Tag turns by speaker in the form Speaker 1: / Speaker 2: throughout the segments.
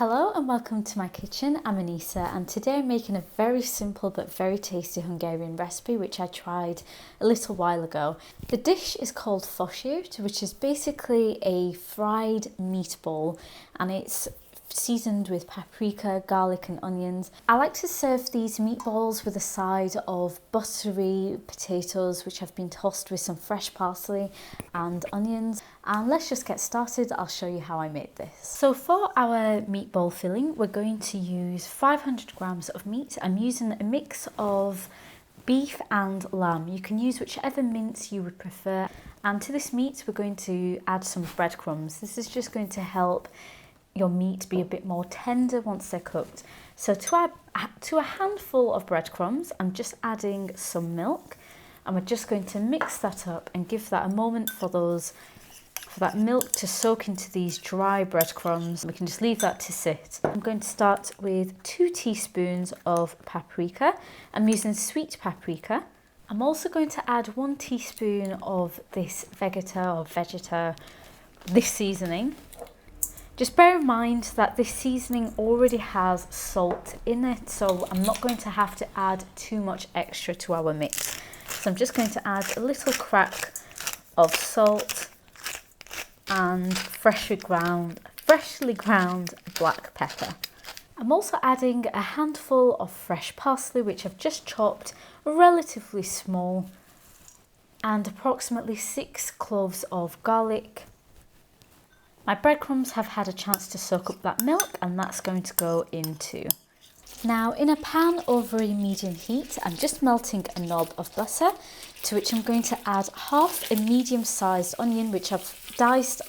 Speaker 1: Hello and welcome to my kitchen. I'm Anissa and today I'm making a very simple but very tasty Hungarian recipe which I tried a little while ago. The dish is called Fasírt, which is basically a fried meatball, and it's seasoned with paprika, garlic and onions. I like to serve these meatballs with a side of buttery potatoes which have been tossed with some fresh parsley and onions. And let's just get started. I'll show you how I made this. So for our meatball filling, we're going to use 500 grams of meat. I'm using a mix of beef and lamb. You can use whichever mince you would prefer. And to this meat, we're going to add some breadcrumbs. This is just going to help your meat be a bit more tender once they're cooked. So to a handful of breadcrumbs, I'm just adding some milk, and we're just going to mix that up and give that a moment for that milk to soak into these dry breadcrumbs. We can just leave that to sit. I'm going to start with 2 teaspoons of paprika. I'm using sweet paprika. I'm also going to add 1 teaspoon of this Vegeta, this seasoning. Just bear in mind that this seasoning already has salt in it, so I'm not going to have to add too much extra to our mix. So I'm just going to add a little crack of salt and freshly ground black pepper. I'm also adding a handful of fresh parsley, which I've just chopped relatively small, and approximately 6 cloves of garlic. My breadcrumbs have had a chance to soak up that milk, and that's going to go into. Now in a pan over a medium heat, I'm just melting a knob of butter, to which I'm going to add half a medium-sized onion, which I've diced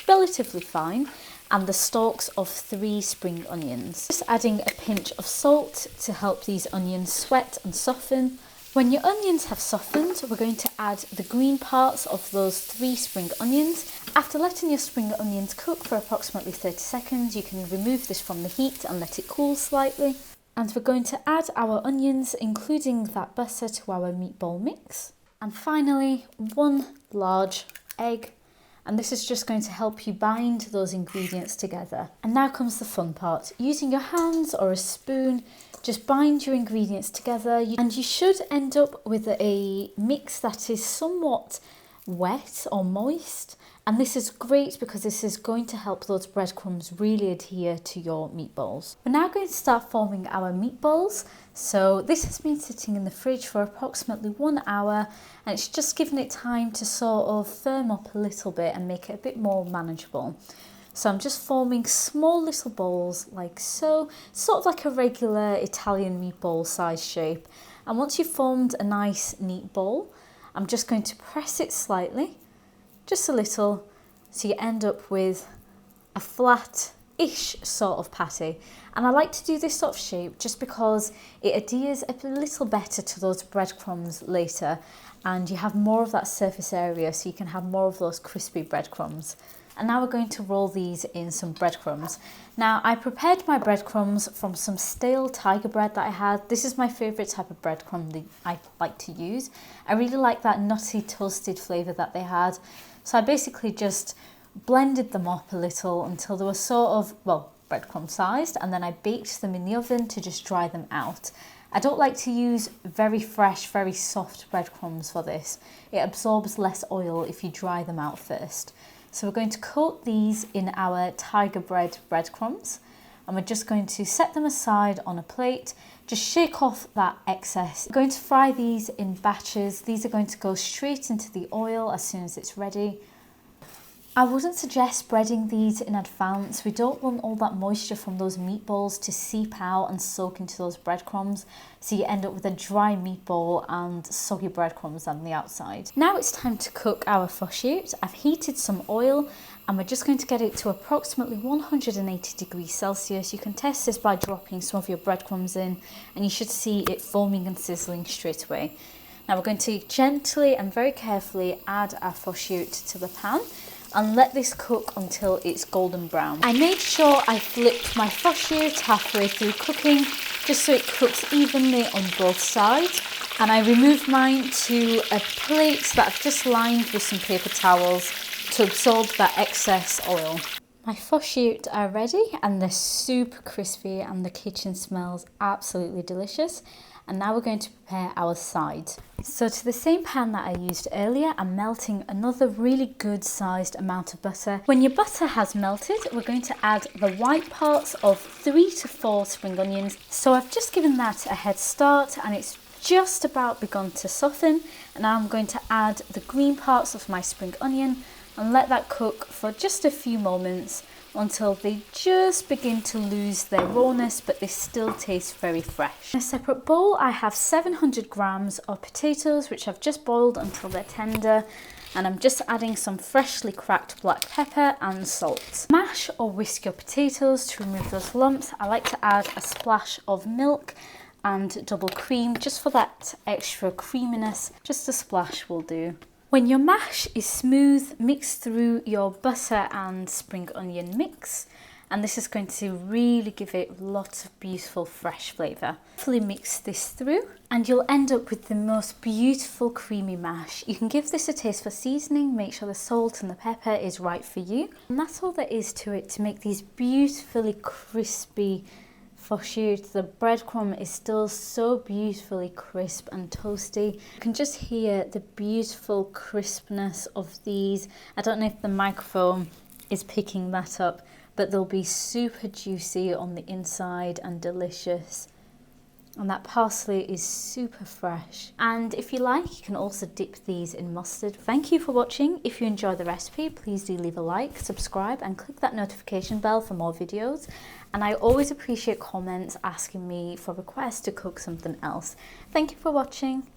Speaker 1: relatively fine, and the stalks of 3 spring onions. Just adding a pinch of salt to help these onions sweat and soften. When your onions have softened, we're going to add the green parts of those 3 spring onions. After letting your spring onions cook for approximately 30 seconds, you can remove this from the heat and let it cool slightly. And we're going to add our onions, including that butter, to our meatball mix. And finally, 1 large egg. And this is just going to help you bind those ingredients together. And now comes the fun part. Using your hands or a spoon, just bind your ingredients together, and you should end up with a mix that is somewhat wet or moist. And this is great because this is going to help those breadcrumbs really adhere to your meatballs. We're now going to start forming our meatballs. So this has been sitting in the fridge for approximately 1 hour, and it's just given it time to sort of firm up a little bit and make it a bit more manageable. So I'm just forming small little balls like so, sort of like a regular Italian meatball size shape. And once you've formed a nice neat ball, I'm just going to press it slightly, just a little, so you end up with a flat-ish sort of patty. And I like to do this sort of shape just because it adheres a little better to those breadcrumbs later, and you have more of that surface area, so you can have more of those crispy breadcrumbs. And now we're going to roll these in some breadcrumbs. Now I prepared my breadcrumbs from some stale tiger bread that I had. This is my favourite type of breadcrumb that I like to use. I really like that nutty toasted flavour that they had. So I basically just blended them up a little until they were sort of, well, breadcrumb sized, and then I baked them in the oven to just dry them out. I don't like to use very fresh, very soft breadcrumbs for this. It absorbs less oil if you dry them out first. So we're going to coat these in our tiger bread breadcrumbs, and we're just going to set them aside on a plate. Just shake off that excess. We're going to fry these in batches. These are going to go straight into the oil as soon as it's ready. I wouldn't suggest breading these in advance. We don't want all that moisture from those meatballs to seep out and soak into those breadcrumbs, so you end up with a dry meatball and soggy breadcrumbs on the outside. Now it's time to cook our Fasírt. I've heated some oil, and we're just going to get it to approximately 180 degrees Celsius. You can test this by dropping some of your breadcrumbs in, and you should see it foaming and sizzling straight away. Now we're going to gently and very carefully add our Fasírt to the pan and let this cook until it's golden brown. I made sure I flipped my Fasírt halfway through cooking, just so it cooks evenly on both sides. And I removed mine to a plate that I've just lined with some paper towels to absorb that excess oil. My Fasírt are ready and they're super crispy and the kitchen smells absolutely delicious. And now we're going to prepare our sides. So to the same pan that I used earlier, I'm melting another really good sized amount of butter. When your butter has melted, we're going to add the white parts of 3 to 4 spring onions. So I've just given that a head start and it's just about begun to soften. And now I'm going to add the green parts of my spring onion and let that cook for just a few moments until they just begin to lose their rawness, but they still taste very fresh. In a separate bowl, I have 700 grams of potatoes, which I've just boiled until they're tender, and I'm just adding some freshly cracked black pepper and salt. Mash or whisk your potatoes to remove those lumps. I like to add a splash of milk and double cream just for that extra creaminess. Just a splash will do. When your mash is smooth, mix through your butter and spring onion mix, and this is going to really give it lots of beautiful fresh flavour. Carefully mix this through and you'll end up with the most beautiful creamy mash. You can give this a taste for seasoning, make sure the salt and the pepper is right for you. And that's all there is to it to make these beautifully crispy Fasírt. The breadcrumb is still so beautifully crisp and toasty. You can just hear the beautiful crispness of these. I don't know if the microphone is picking that up, but they'll be super juicy on the inside and delicious. And that parsley is super fresh. And if you like, you can also dip these in mustard. Thank you for watching. If you enjoy the recipe, please do leave a like, subscribe and click that notification bell for more videos. And I always appreciate comments asking me for requests to cook something else. Thank you for watching.